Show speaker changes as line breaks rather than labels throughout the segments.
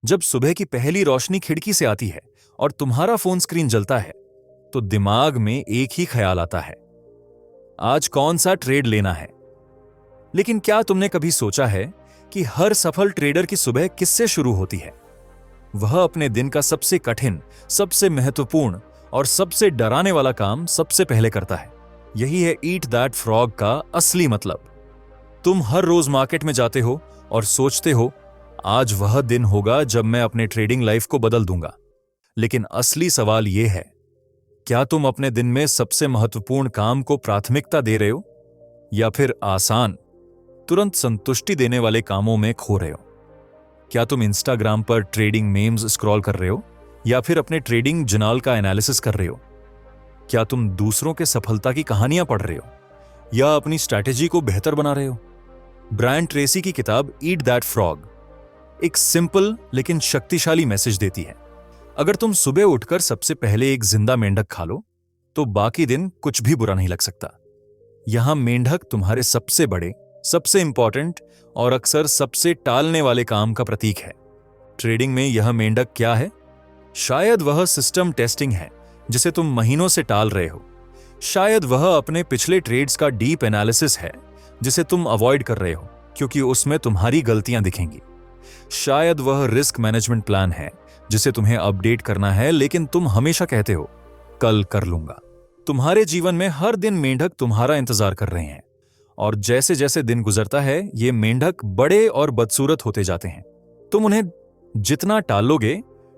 जब सुबह की पहली रोशनी खिड़की से आती है और तुम्हारा फोन स्क्रीन जलता है तो दिमाग में एक ही ख्याल आता है, आज कौन सा ट्रेड लेना है। लेकिन क्या तुमने कभी सोचा है कि हर सफल ट्रेडर की सुबह किससे शुरू होती है? वह अपने दिन का सबसे कठिन, सबसे महत्वपूर्ण और सबसे डराने वाला काम सबसे पहले करता है। यही है ईट दैट फ्रॉग का असली मतलब। तुम हर रोज मार्केट में जाते हो और सोचते हो, आज वह दिन होगा जब मैं अपने ट्रेडिंग लाइफ को बदल दूंगा। लेकिन असली सवाल यह है, क्या तुम अपने दिन में सबसे महत्वपूर्ण काम को प्राथमिकता दे रहे हो या फिर आसान, तुरंत संतुष्टि देने वाले कामों में खो रहे हो? क्या तुम इंस्टाग्राम पर ट्रेडिंग मेम्स स्क्रॉल कर रहे हो या फिर अपने ट्रेडिंग जर्नल का एनालिसिस कर रहे हो? क्या तुम दूसरों के सफलता की कहानियां पढ़ रहे हो या अपनी स्ट्रैटेजी को बेहतर बना रहे हो? ब्रायन ट्रेसी की किताब ईट दैट फ्रॉग एक सिंपल लेकिन शक्तिशाली मैसेज देती है। अगर तुम सुबह उठकर सबसे पहले एक जिंदा मेंढक खा लो तो बाकी दिन कुछ भी बुरा नहीं लग सकता। यहां मेंढक तुम्हारे सबसे बड़े, सबसे इंपॉर्टेंट और अक्सर सबसे टालने वाले काम का प्रतीक है। ट्रेडिंग में यह मेंढक क्या है? शायद वह सिस्टम टेस्टिंग है जिसे तुम महीनों से टाल रहे हो। शायद वह अपने पिछले ट्रेड्स का डीप एनालिसिस है जिसे तुम अवॉइड कर रहे हो क्योंकि उसमें तुम्हारी गलतियां दिखेंगी। शायद वह रिस्क मैनेजमेंट प्लान है जिसे तुम्हें अपडेट करना है लेकिन तुम हमेशा कहते हो, कल कर लूंगा। तुम्हारे जीवन में हर दिन मेंढक तुम्हारा इंतजार कर रहे हैं और जैसे जैसे दिन गुजरता है ये मेंढक बड़े और बदसूरत होते जाते हैं। तुम उन्हें जितना टालोगे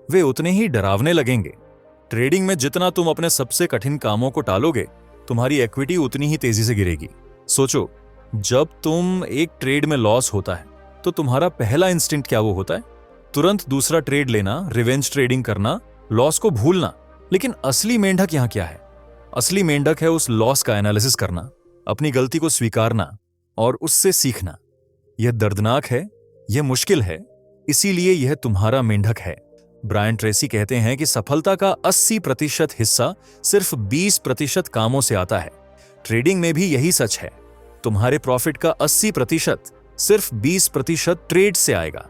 वे उतने ही डरावने लगेंगे। ट्रेडिंग में जितना तुम अपने सबसे कठिन कामों को टालोगे तुम्हारी इक्विटी उतनी ही तेजी से गिरेगी। सोचो, जब तुम एक ट्रेड में लॉस होता है तो तुम्हारा पहला इंस्टिंक्ट क्या वो होता है? तुरंत दूसरा ट्रेड लेना, रिवेंज ट्रेडिंग करना, लॉस को भूलना। लेकिन असली मेंढक यहां क्या है? असली मेंढक है उस लॉस का एनालिसिस करना, अपनी गलती को स्वीकारना और उससे सीखना। यह दर्दनाक है, यह मुश्किल है, इसीलिए यह तुम्हारा मेंढक है। ब्रायन ट्रेसी कहते हैं कि सफलता का 80% हिस्सा सिर्फ 20% कामों से आता है। ट्रेडिंग में भी यही सच है। तुम्हारे प्रॉफिट का 80% सिर्फ 20% ट्रेड से आएगा।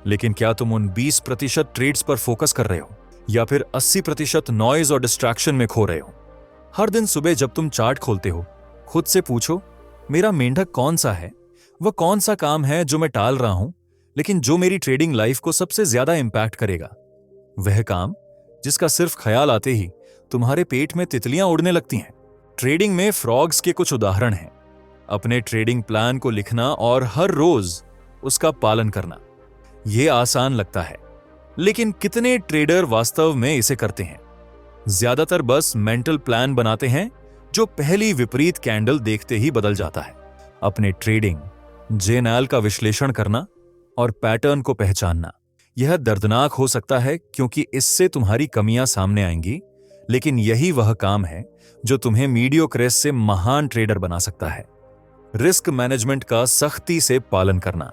लेकिन क्या तुम उन 20% ट्रेड्स पर फोकस कर रहे हो या फिर 80% नॉइज और डिस्ट्रैक्शन में खो रहे हो? हर दिन सुबह जब तुम चार्ट खोलते हो खुद से पूछो, मेरा मेंढक कौन सा है? वह कौन सा काम है जो मैं टाल रहा हूं लेकिन जो मेरी ट्रेडिंग लाइफ को सबसे ज्यादा इंपैक्ट करेगा? वह काम जिसका सिर्फ ख्याल आते ही तुम्हारे पेट में तितलियां उड़ने लगती हैं। ट्रेडिंग में फ्रॉग्स के कुछ उदाहरण हैं। अपने ट्रेडिंग प्लान को लिखना और हर रोज उसका पालन करना। यह आसान लगता है, लेकिन कितने ट्रेडर वास्तव में इसे करते हैं? ज्यादातर बस मेंटल प्लान बनाते हैं जो पहली विपरीत कैंडल देखते ही बदल जाता है। अपने ट्रेडिंग जर्नल का विश्लेषण करना और पैटर्न को पहचानना, यह दर्दनाक हो सकता है क्योंकि इससे तुम्हारी कमियां सामने आएंगी, लेकिन यही वह काम है जो तुम्हें मीडियोक्रेस से महान ट्रेडर बना सकता है। रिस्क मैनेजमेंट का सख्ती से पालन करना,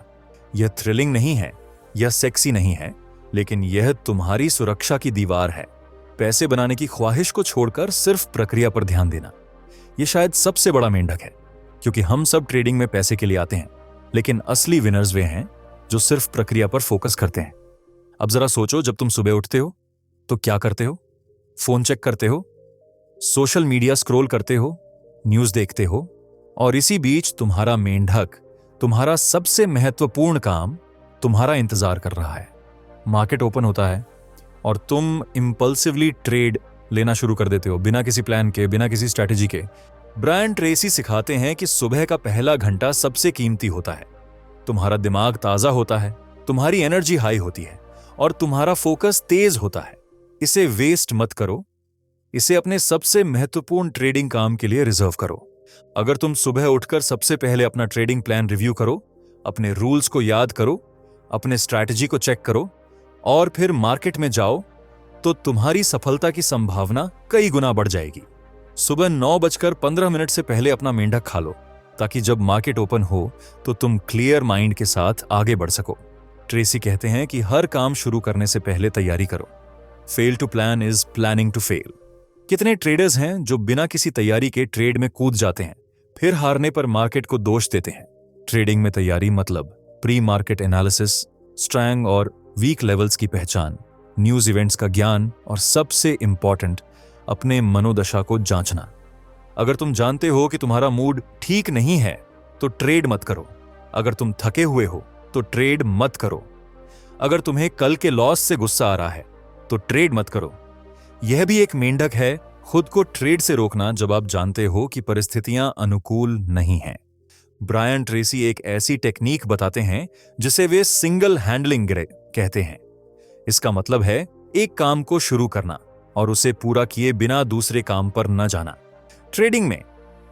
यह थ्रिलिंग नहीं है, यह सेक्सी नहीं है, लेकिन यह तुम्हारी सुरक्षा की दीवार है। पैसे बनाने की ख्वाहिश को छोड़कर सिर्फ प्रक्रिया पर ध्यान देना, यह शायद सबसे बड़ा मेंढक है। क्योंकि हम सब ट्रेडिंग में पैसे के लिए आते हैं, लेकिन असली विनर्स वे हैं जो सिर्फ प्रक्रिया पर फोकस करते हैं। अब जरा सोचो, जब तुम सुबह उठते हो तो क्या करते हो? फोन चेक करते हो, सोशल मीडिया स्क्रॉल करते हो, न्यूज देखते हो, और इसी बीच तुम्हारा मेंढक, तुम्हारा सबसे महत्वपूर्ण काम तुम्हारा इंतजार कर रहा है। मार्केट ओपन होता है और तुम इंपल्सिवली ट्रेड लेना शुरू कर देते हो, बिना किसी प्लान के, बिना किसी स्ट्रैटेजी के। ब्रायन ट्रेसी सिखाते हैं कि सुबह का पहला घंटा सबसे कीमती होता है। तुम्हारा दिमाग ताजा होता है, तुम्हारी एनर्जी हाई होती है और तुम्हारा फोकस तेज होता है। इसे वेस्ट मत करो, इसे अपने सबसे महत्वपूर्ण ट्रेडिंग काम के लिए रिजर्व करो। अगर तुम सुबह उठकर सबसे पहले अपना ट्रेडिंग प्लान रिव्यू करो, अपने रूल्स को याद करो, अपने स्ट्रैटेजी को चेक करो और फिर मार्केट में जाओ, तो तुम्हारी सफलता की संभावना कई गुना बढ़ जाएगी। सुबह 9:15 से पहले अपना मेंढक खा लो, ताकि जब मार्केट ओपन हो तो तुम क्लियर माइंड के साथ आगे बढ़ सको। ट्रेसी कहते हैं कि हर काम शुरू करने से पहले तैयारी करो। Fail to plan is planning to fail. कितने ट्रेडर्स हैं जो बिना किसी तैयारी के ट्रेड में कूद जाते हैं, फिर हारने पर मार्केट को दोष देते हैं। ट्रेडिंग में तैयारी मतलब प्री मार्केट एनालिसिस, स्ट्रैंग और वीक लेवल्स की पहचान, न्यूज इवेंट्स का ज्ञान और सबसे इंपॉर्टेंट, अपने मनोदशा को जांचना। अगर तुम जानते हो कि तुम्हारा मूड ठीक नहीं है तो ट्रेड मत करो। अगर तुम थके हुए हो तो ट्रेड मत करो। अगर तुम्हें कल के लॉस से गुस्सा आ रहा है तो ट्रेड मत करो। यह भी एक मेंढक है, खुद को ट्रेड से रोकना जब आप जानते हो कि परिस्थितियां अनुकूल नहीं हैं। ब्रायन ट्रेसी एक ऐसी टेक्निक बताते हैं जिसे वे सिंगल हैंडलिंग कहते हैं। इसका मतलब है एक काम को शुरू करना और उसे पूरा किए बिना दूसरे काम पर न जाना। ट्रेडिंग में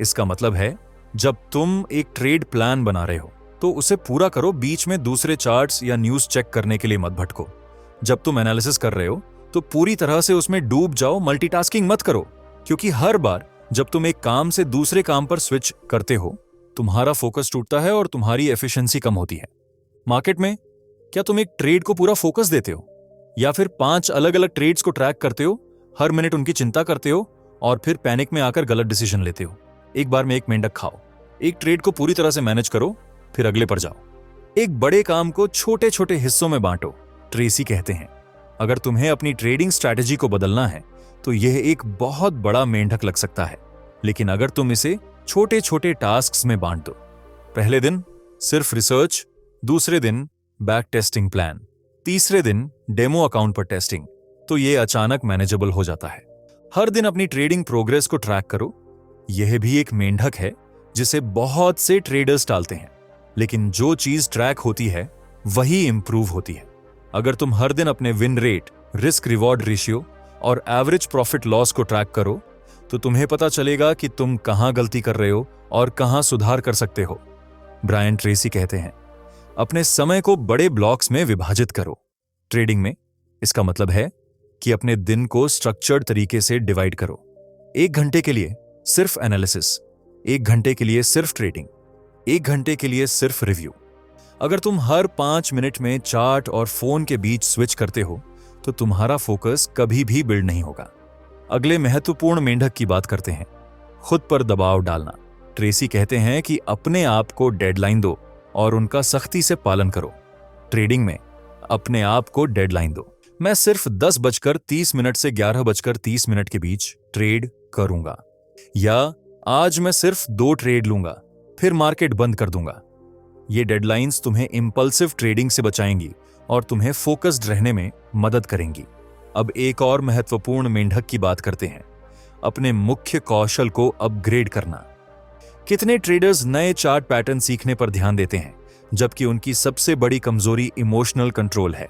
इसका मतलब है जब तुम एक ट्रेड प्लान बना रहे हो तो उसे पूरा करो, बीच में दूसरे चार्ट्स या न्यूज चेक करने के लिए मत भटको। जब तुम एनालिसिस कर रहे हो तो पूरी तरह से उसमें डूब जाओ, मल्टीटास्किंग मत करो, क्योंकि हर बार जब तुम एक काम से दूसरे काम पर स्विच करते हो तुम्हारा फोकस टूटता है और तुम्हारी एफिशिएंसी कम होती है। मार्केट में क्या तुम एक ट्रेड को पूरा फोकस देते हो या फिर 5 अलग अलग ट्रेड्स को ट्रैक करते हो, हर मिनट उनकी चिंता करते हो और फिर पैनिक में आकर गलत डिसीजन लेते हो? एक बार में एक मेंढक खाओ, एक ट्रेड को पूरी तरह से मैनेज करो, फिर अगले पर जाओ। एक बड़े काम को छोटे छोटे हिस्सों में बांटो, ट्रेसी कहते हैं। अगर तुम्हें अपनी ट्रेडिंग स्ट्रैटेजी को बदलना है तो यह एक बहुत बड़ा मेंढक लग सकता है, लेकिन अगर तुम इसे छोटे छोटे टास्क्स में बांट दो, पहले दिन सिर्फ रिसर्च, दूसरे दिन बैक टेस्टिंग प्लान, तीसरे दिन डेमो अकाउंट पर टेस्टिंग, तो यह अचानक मैनेजेबल हो जाता है। हर दिन अपनी ट्रेडिंग प्रोग्रेस को ट्रैक करो। यह भी एक मेंढक है जिसे बहुत से ट्रेडर्स टालते हैं, लेकिन जो चीज ट्रैक होती है वही इंप्रूव होती है। अगर तुम हर दिन अपने win rate, risk reward ratio और एवरेज प्रॉफिट लॉस को ट्रैक करो तो तुम्हें पता चलेगा कि तुम कहां गलती कर रहे हो और कहां सुधार कर सकते हो। ब्रायन ट्रेसी कहते हैं, अपने समय को बड़े ब्लॉक्स में विभाजित करो। ट्रेडिंग में इसका मतलब है कि अपने दिन को स्ट्रक्चर्ड तरीके से डिवाइड करो। 1 घंटे के लिए सिर्फ एनालिसिस, 1 घंटे के लिए सिर्फ ट्रेडिंग, 1 घंटे के लिए सिर्फ रिव्यू। अगर तुम हर 5 मिनट में चार्ट और फोन के बीच स्विच करते हो तो तुम्हारा फोकस कभी भी बिल्ड नहीं होगा। अगले महत्वपूर्ण मेंढक की बात करते हैं, खुद पर दबाव डालना। ट्रेसी कहते हैं कि अपने आप को डेडलाइन दो और उनका सख्ती से पालन करो। ट्रेडिंग में अपने आप को डेडलाइन दो। मैं सिर्फ 10:30 से 11:30 के बीच ट्रेड करूंगा, या आज मैं सिर्फ 2 ट्रेड लूंगा फिर मार्केट बंद कर दूंगा। ये डेडलाइंस तुम्हें इंपल्सिव ट्रेडिंग से बचाएंगी और तुम्हें फोकस्ड रहने में मदद करेंगी। अब एक और महत्वपूर्ण मेंढक की बात करते हैं, अपने मुख्य कौशल को अपग्रेड करना। कितने ट्रेडर्स नए चार्ट पैटर्न सीखने पर ध्यान देते हैं जबकि उनकी सबसे बड़ी कमजोरी इमोशनल कंट्रोल है?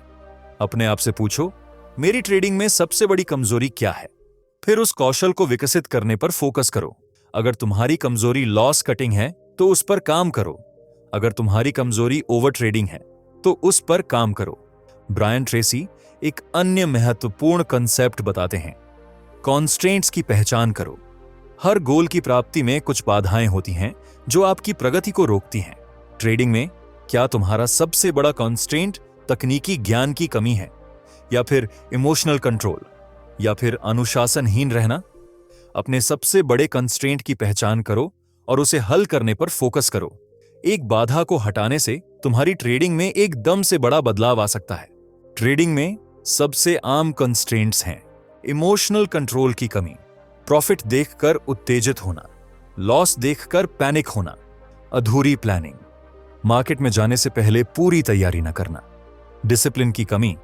अपने आप से पूछो, मेरी ट्रेडिंग में सबसे बड़ी कमजोरी क्या है? फिर उस कौशल को विकसित करने पर फोकस करो। अगर तुम्हारी कमजोरी लॉस कटिंग है तो उस पर काम करो। अगर तुम्हारी कमजोरी ओवर ट्रेडिंग है तो उस पर काम करो। ब्रायन ट्रेसी एक अन्य महत्वपूर्ण कंसेप्ट बताते हैं, कॉन्स्ट्रेंट्स की पहचान करो। हर गोल की प्राप्ति में कुछ बाधाएं होती हैं जो आपकी प्रगति को रोकती हैं। ट्रेडिंग में क्या तुम्हारा सबसे बड़ा कॉन्स्ट्रेंट तकनीकी ज्ञान की कमी है, या फिर इमोशनल कंट्रोल, या फिर अनुशासनहीन रहना? अपने सबसे बड़े कंस्ट्रेंट की पहचान करो और उसे हल करने पर फोकस करो। एक बाधा को हटाने से तुम्हारी ट्रेडिंग में एकदम से बड़ा बदलाव आ सकता है। ट्रेडिंग में सबसे आम कंस्ट्रेंट्स हैं इमोशनल कंट्रोल की कमी, प्रॉफिट देखकर उत्तेजित होना, लॉस देखकर पैनिक होना, अधूरी प्लानिंग, मार्केट में जाने से पहले पूरी तैयारी न करना, डिसिप्लिन की कमी,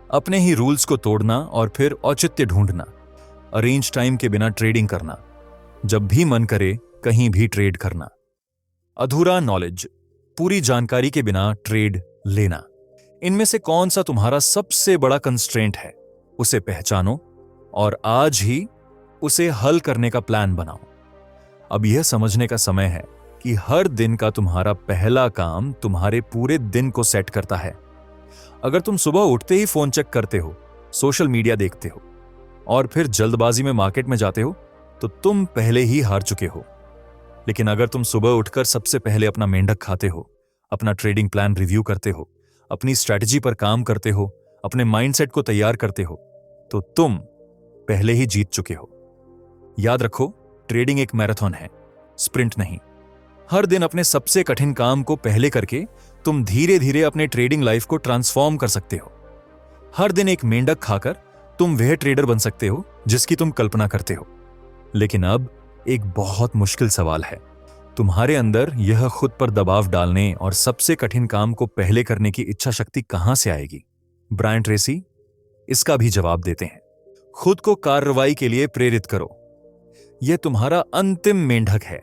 अपने ही रूल्स को तोड़ना और फिर औचित्य ढूंढना, अरेंज टाइम के बिना ट्रेडिंग करना, जब भी मन करे कहीं भी ट्रेड करना, अधूरा नॉलेज, पूरी जानकारी के बिना ट्रेड लेना। इनमें से कौन सा तुम्हारा सबसे बड़ा कंस्ट्रेंट है, उसे पहचानो और आज ही उसे हल करने का प्लान बनाओ। अब यह समझने का समय है कि हर दिन का तुम्हारा पहला काम तुम्हारे पूरे दिन को सेट करता है। अगर तुम सुबह उठते ही फोन चेक करते हो, सोशल मीडिया देखते हो और फिर जल्दबाजी में मार्केट में जाते हो तो तुम पहले ही हार चुके हो। लेकिन अगर तुम सुबह उठकर सबसे पहले अपना मेंढक खाते हो, अपना ट्रेडिंग प्लान रिव्यू करते हो, अपनी स्ट्रैटेजी पर काम करते हो, अपने माइंडसेट को तैयार करते हो, तो तुम पहले ही जीत चुके हो। याद रखो, ट्रेडिंग एक मैराथन है, स्प्रिंट नहीं। हर दिन अपने सबसे कठिन काम को पहले करके तुम धीरे धीरे अपने ट्रेडिंग लाइफ को ट्रांसफॉर्म कर सकते हो। हर दिन एक मेंढक खाकर तुम वह ट्रेडर बन सकते हो जिसकी तुम कल्पना करते हो। लेकिन अब एक बहुत मुश्किल सवाल है, तुम्हारे अंदर यह खुद पर दबाव डालने और सबसे कठिन काम को पहले करने की इच्छा शक्ति कहां से आएगी? ब्रायन ट्रेसी इसका भी जवाब देते हैं। खुद को कार्रवाई के लिए प्रेरित करो। यह तुम्हारा अंतिम मेंढक है।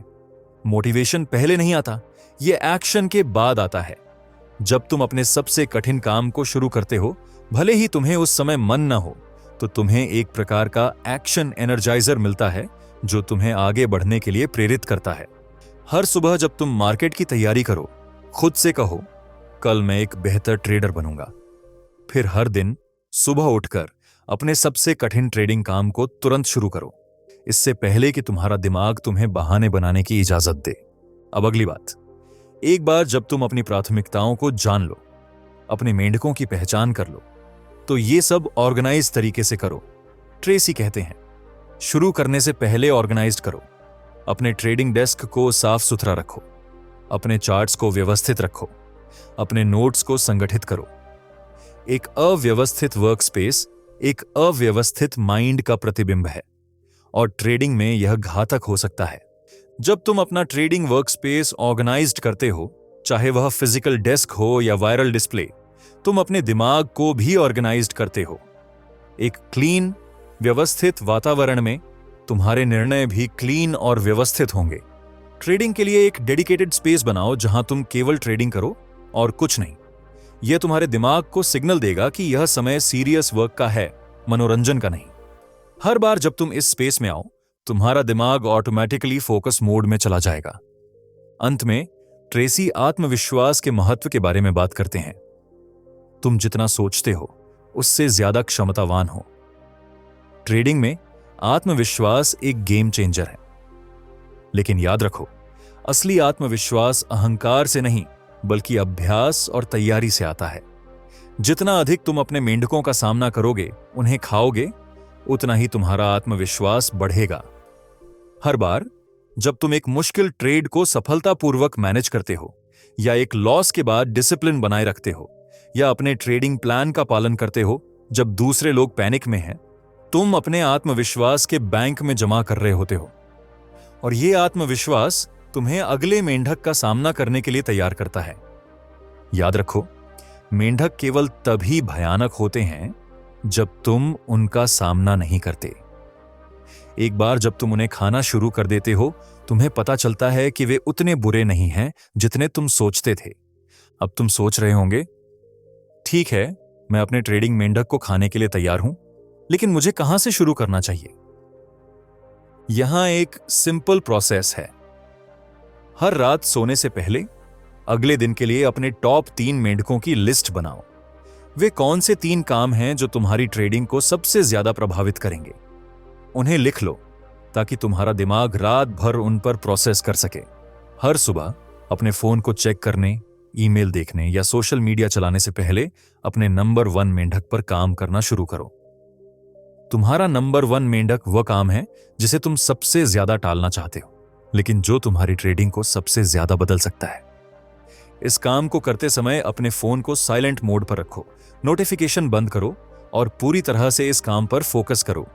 मोटिवेशन पहले नहीं आता, यह एक्शन के बाद आता है। जब तुम अपने सबसे कठिन काम को शुरू करते हो, भले ही तुम्हें उस समय मन न हो, तो तुम्हें एक प्रकार का एक्शन एनर्जाइजर मिलता है जो तुम्हें आगे बढ़ने के लिए प्रेरित करता है। हर सुबह जब तुम मार्केट की तैयारी करो, खुद से कहो, कल मैं एक बेहतर ट्रेडर बनूंगा। फिर हर दिन सुबह उठकर अपने सबसे कठिन ट्रेडिंग काम को तुरंत शुरू करो, इससे पहले कि तुम्हारा दिमाग तुम्हें बहाने बनाने की इजाजत दे। अब अगली बात, एक बार जब तुम अपनी प्राथमिकताओं को जान लो, अपने मेंढकों की पहचान कर लो, तो ये सब ऑर्गेनाइज तरीके से करो। ट्रेसी कहते हैं, शुरू करने से पहले ऑर्गेनाइज्ड करो। अपने ट्रेडिंग डेस्क को साफ सुथरा रखो, अपने चार्ट्स को व्यवस्थित रखो, अपने नोट्स को संगठित करो। एक अव्यवस्थित वर्कस्पेस एक अव्यवस्थित माइंड का प्रतिबिंब है और ट्रेडिंग में यह घातक हो सकता है। जब तुम अपना ट्रेडिंग वर्कस्पेस ऑर्गेनाइज्ड करते हो, चाहे वह फिजिकल डेस्क हो या वायरल डिस्प्ले, तुम अपने दिमाग को भी ऑर्गेनाइज्ड करते हो। एक क्लीन, व्यवस्थित वातावरण में तुम्हारे निर्णय भी क्लीन और व्यवस्थित होंगे। ट्रेडिंग के लिए एक डेडिकेटेड स्पेस बनाओ जहां तुम केवल ट्रेडिंग करो और कुछ नहीं। यह तुम्हारे दिमाग को सिग्नल देगा कि यह समय सीरियस वर्क का है, मनोरंजन का नहीं। हर बार जब तुम इस स्पेस में आओ, तुम्हारा दिमाग ऑटोमेटिकली फोकस मोड में चला जाएगा। अंत में ट्रेसी आत्मविश्वास के महत्व के बारे में बात करते हैं। तुम जितना सोचते हो उससे ज्यादा क्षमतावान हो। ट्रेडिंग में आत्मविश्वास एक गेम चेंजर है। लेकिन याद रखो, असली आत्मविश्वास अहंकार से नहीं बल्कि अभ्यास और तैयारी से आता है। जितना अधिक तुम अपने मेंढकों का सामना करोगे, उन्हें खाओगे, उतना ही तुम्हारा आत्मविश्वास बढ़ेगा। हर बार जब तुम एक मुश्किल ट्रेड को सफलतापूर्वक मैनेज करते हो, या एक लॉस के बाद डिसिप्लिन बनाए रखते हो, या अपने ट्रेडिंग प्लान का पालन करते हो जब दूसरे लोग पैनिक में हैं, तुम अपने आत्मविश्वास के बैंक में जमा कर रहे होते हो। और यह आत्मविश्वास तुम्हें अगले मेंढक का सामना करने के लिए तैयार करता है। याद रखो, मेंढक केवल तभी भयानक होते हैं जब तुम उनका सामना नहीं करते। एक बार जब तुम उन्हें खाना शुरू कर देते हो, तुम्हें पता चलता है कि वे उतने बुरे नहीं हैं जितने तुम सोचते थे। अब तुम सोच रहे होंगे, ठीक है, मैं अपने ट्रेडिंग मेंढक को खाने के लिए तैयार हूं, लेकिन मुझे कहां से शुरू करना चाहिए? यहां एक सिंपल प्रोसेस है। हर रात सोने से पहले अगले दिन के लिए अपने टॉप 3 मेंढकों की लिस्ट बनाओ। वे कौन से 3 काम हैं जो तुम्हारी ट्रेडिंग को सबसे ज्यादा प्रभावित करेंगे? उन्हें लिख लो ताकि तुम्हारा दिमाग रात भर उन पर प्रोसेस कर सके। हर सुबह अपने फोन को चेक करने, ईमेल देखने या सोशल मीडिया चलाने से पहले अपने नंबर 1 मेंढक पर काम करना शुरू करो। तुम्हारा नंबर 1 मेंढक वह काम है जिसे तुम सबसे ज्यादा टालना चाहते हो, लेकिन जो तुम्हारी ट्रेडिंग को सबसे ज्यादा बदल सकता है। इस काम को करते समय अपने फोन को साइलेंट मोड पर रखो, नोटिफिकेशन बंद करो और पूरी तरह से इस काम पर फोकस करो।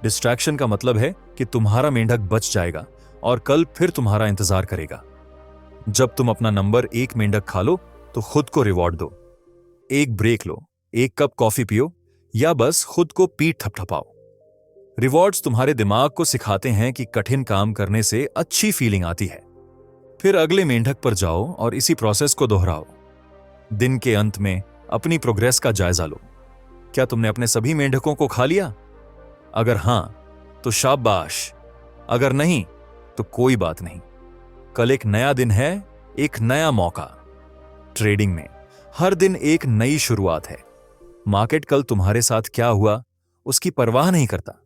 डिस्ट्रैक्शन का मतलब है कि तुम्हारा मेंढक बच जाएगा और कल फिर तुम्हारा इंतजार करेगा। जब तुम अपना नंबर 1 मेंढक खा लो तो खुद को रिवॉर्ड दो। एक ब्रेक लो, 1 कप कॉफी पियो या बस खुद को पीठ थपथपाओ। रिवॉर्ड्स तुम्हारे दिमाग को सिखाते हैं कि कठिन काम करने से अच्छी फीलिंग आती है। फिर अगले मेंढक पर जाओ और इसी प्रोसेस को दोहराओ। दिन के अंत में अपनी प्रोग्रेस का जायजा लो। क्या तुमने अपने सभी मेंढकों को खा लिया? अगर हां तो शाबाश, अगर नहीं तो कोई बात नहीं। कल एक नया दिन है, एक नया मौका। ट्रेडिंग में हर दिन एक नई शुरुआत है। मार्केट कल तुम्हारे साथ क्या हुआ उसकी परवाह नहीं करता,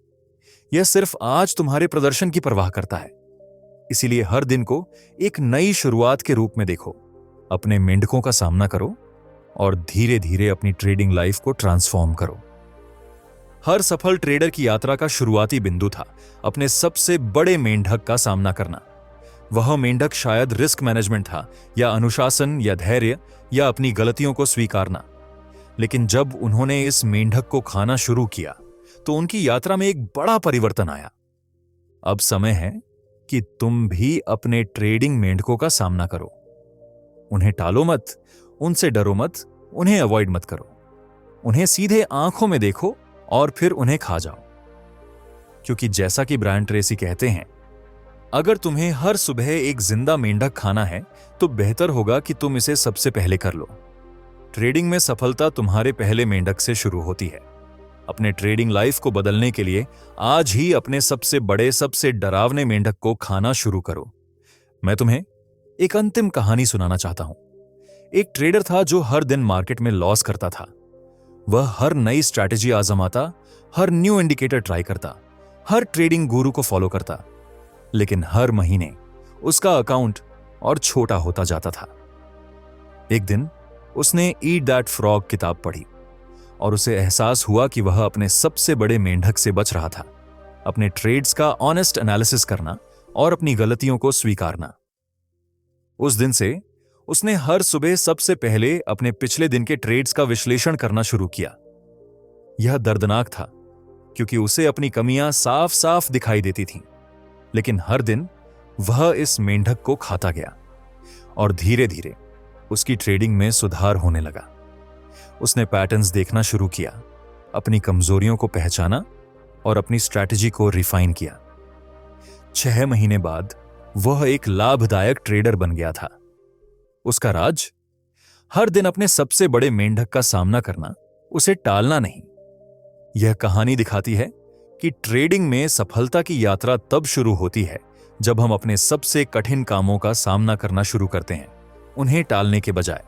यह सिर्फ आज तुम्हारे प्रदर्शन की परवाह करता है। इसीलिए हर दिन को एक नई शुरुआत के रूप में देखो। अपने मेंढकों का सामना करो और धीरे धीरे अपनी ट्रेडिंग लाइफ को ट्रांसफॉर्म करो। हर सफल ट्रेडर की यात्रा का शुरुआती बिंदु था अपने सबसे बड़े मेंढक का सामना करना। वह मेंढक शायद रिस्क मैनेजमेंट था, या अनुशासन, या धैर्य, या अपनी गलतियों को स्वीकारना। लेकिन जब उन्होंने इस मेंढक को खाना शुरू किया तो उनकी यात्रा में एक बड़ा परिवर्तन आया। अब समय है कि तुम भी अपने ट्रेडिंग मेंढकों का सामना करो। उन्हें टालो मत, उनसे डरो मत, उन्हें अवॉइड मत करो। उन्हें सीधे आंखों में देखो और फिर उन्हें खा जाओ। क्योंकि जैसा कि ब्रायन ट्रेसी कहते हैं, अगर तुम्हें हर सुबह एक जिंदा मेंढक खाना है तो बेहतर होगा कि तुम इसे सबसे पहले कर लो। ट्रेडिंग में सफलता तुम्हारे पहले मेंढक से शुरू होती है। अपने ट्रेडिंग लाइफ को बदलने के लिए आज ही अपने सबसे बड़े, सबसे डरावने मेंढक को खाना शुरू करो। मैं तुम्हें एक अंतिम कहानी सुनाना चाहता हूं। एक ट्रेडर था जो हर दिन मार्केट में लॉस करता था। वह हर नई स्ट्रैटेजी आजमाता, हर न्यू इंडिकेटर ट्राई करता, हर ट्रेडिंग गुरु को फॉलो करता, लेकिन हर महीने उसका अकाउंट और छोटा होता जाता था। एक दिन उसने ईट दैट फ्रॉग किताब पढ़ी और उसे एहसास हुआ कि वह अपने सबसे बड़े मेंढक से बच रहा था, अपने ट्रेड्स का ऑनेस्ट एनालिसिस करना और अपनी गलतियों को स्वीकारना। उस दिन से उसने हर सुबह सबसे पहले अपने पिछले दिन के ट्रेड्स का विश्लेषण करना शुरू किया। यह दर्दनाक था क्योंकि उसे अपनी कमियां साफ साफ दिखाई देती थीं, लेकिन हर दिन वह इस मेंढक को खाता गया और धीरे धीरे उसकी ट्रेडिंग में सुधार होने लगा। उसने पैटर्न्स देखना शुरू किया, अपनी कमजोरियों को पहचाना और अपनी स्ट्रैटेजी को रिफाइन किया। 6 महीने बाद वह एक लाभदायक ट्रेडर बन गया था। उसका राज हर दिन अपने सबसे बड़े मेंढक का सामना करना, उसे टालना नहीं। यह कहानी दिखाती है कि ट्रेडिंग में सफलता की यात्रा तब शुरू होती है जब हम अपने सबसे कठिन कामों का सामना करना शुरू करते हैं, उन्हें टालने के बजाय।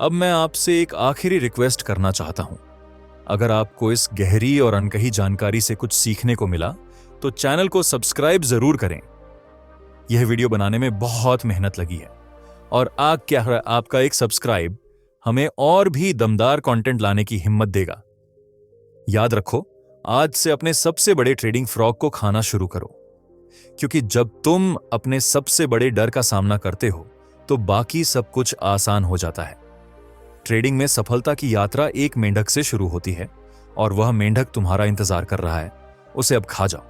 अब मैं आपसे एक आखिरी रिक्वेस्ट करना चाहता हूं। अगर आपको इस गहरी और अनकही जानकारी से कुछ सीखने को मिला तो चैनल को सब्सक्राइब जरूर करें। यह वीडियो बनाने में बहुत मेहनत लगी है और आपका एक सब्सक्राइब हमें और भी दमदार कंटेंट लाने की हिम्मत देगा। याद रखो, आज से अपने सबसे बड़े ट्रेडिंग फ्रॉग को खाना शुरू करो, क्योंकि जब तुम अपने सबसे बड़े डर का सामना करते हो तो बाकी सब कुछ आसान हो जाता है। ट्रेडिंग में सफलता की यात्रा एक मेंढक से शुरू होती है और वह मेंढक तुम्हारा इंतजार कर रहा है। उसे अब खा जाओ।